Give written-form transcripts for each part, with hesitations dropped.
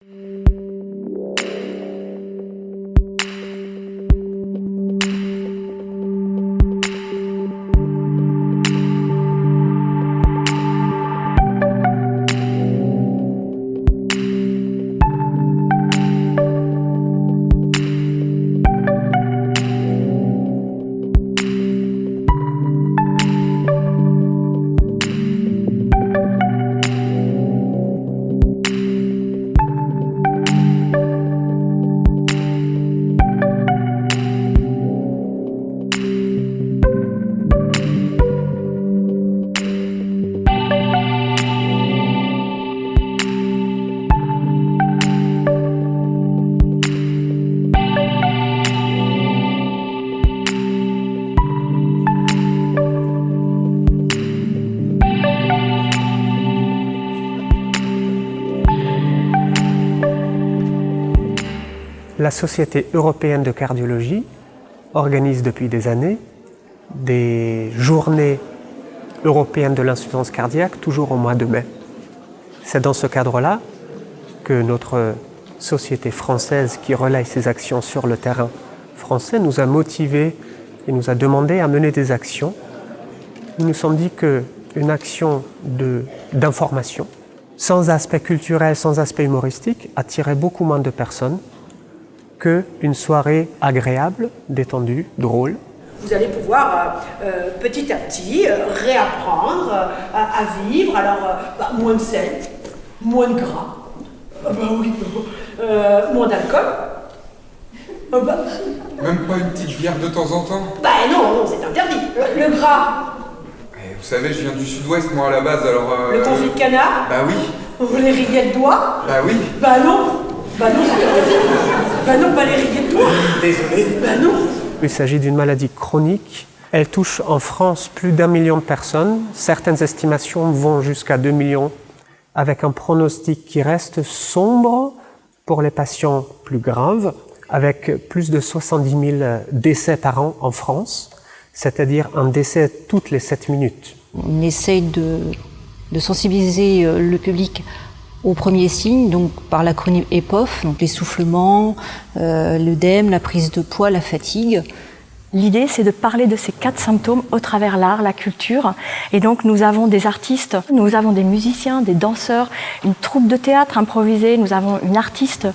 La Société européenne de cardiologie organise depuis des années des journées européennes de l'insuffisance cardiaque, toujours au mois de mai. C'est dans ce cadre-là que notre société française qui relaye ses actions sur le terrain français nous a motivés et nous a demandé à mener des actions. Nous nous sommes dit qu'une action d'information, sans aspect culturel, sans aspect humoristique, attirait beaucoup moins de personnes qu'une soirée agréable, détendue, drôle. Vous allez pouvoir petit à petit réapprendre à vivre. Alors, moins de sel, moins de gras, moins d'alcool. Même pas une petite bière de temps en temps? Non, c'est interdit. Le gras. Vous savez, je viens du sud-ouest, moi, à la base, alors... Le confit de canard? Oui. Les rillettes d'oie? Oui. Non, c'est interdit. Non, pas les rillettes d'oie. Désolé. Non. Il s'agit d'une maladie chronique. Elle touche en France plus d'1 million de personnes. Certaines estimations vont jusqu'à 2 millions, avec un pronostic qui reste sombre pour les patients plus graves, avec plus de 70 000 décès par an en France, c'est-à-dire un décès toutes les 7 minutes. On essaye de sensibiliser le public aux premiers signes, donc par l'acronyme EPOF, donc l'essoufflement, l'œdème, la prise de poids, la fatigue. L'idée, c'est de parler de ces 4 symptômes au travers l'art, la culture. Et donc, nous avons des artistes, nous avons des musiciens, des danseurs, une troupe de théâtre improvisée, nous avons une artiste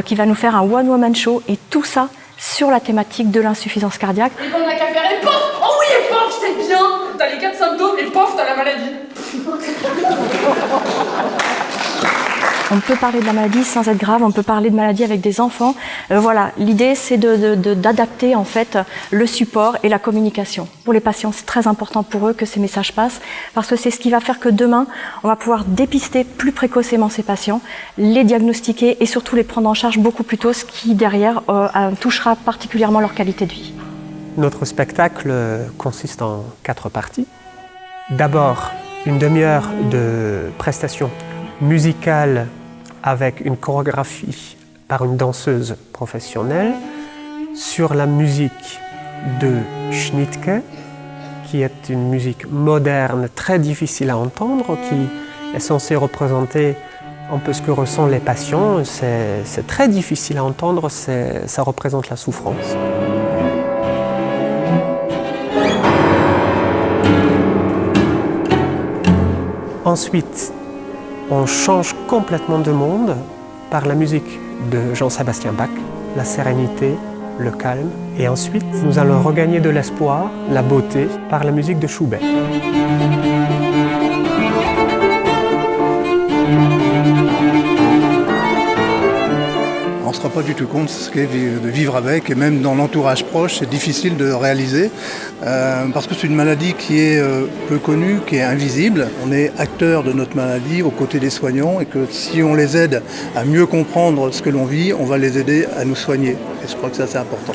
qui va nous faire un one-woman show, et tout ça sur la thématique de l'insuffisance cardiaque. Et on n'a qu'à faire EPOF. Oh oui, EPOF, c'est bien. T'as les 4 symptômes, et pof, t'as la maladie. On peut parler de la maladie sans être grave, on peut parler de maladie avec des enfants. Voilà, l'idée c'est d'adapter en fait le support et la communication. Pour les patients, c'est très important pour eux que ces messages passent, parce que c'est ce qui va faire que demain, on va pouvoir dépister plus précocement ces patients, les diagnostiquer et surtout les prendre en charge beaucoup plus tôt, ce qui derrière touchera particulièrement leur qualité de vie. Notre spectacle consiste en 4 parties. D'abord, une demi-heure de prestations musicales avec une chorégraphie par une danseuse professionnelle sur la musique de Schnittke, qui est une musique moderne très difficile à entendre, qui est censée représenter un peu ce que ressentent les patients. C'est très difficile à entendre, ça représente la souffrance. Ensuite, on change complètement de monde par la musique de Jean-Sébastien Bach, la sérénité, le calme. Et ensuite, nous allons regagner de l'espoir, la beauté, par la musique de Schubert. On ne se rend pas du tout compte de ce qu'est de vivre avec, et même dans l'entourage proche, c'est difficile de réaliser, parce que c'est une maladie qui est peu connue, qui est invisible. On est acteur de notre maladie aux côtés des soignants, et que si on les aide à mieux comprendre ce que l'on vit, on va les aider à nous soigner. Et je crois que ça, c'est important.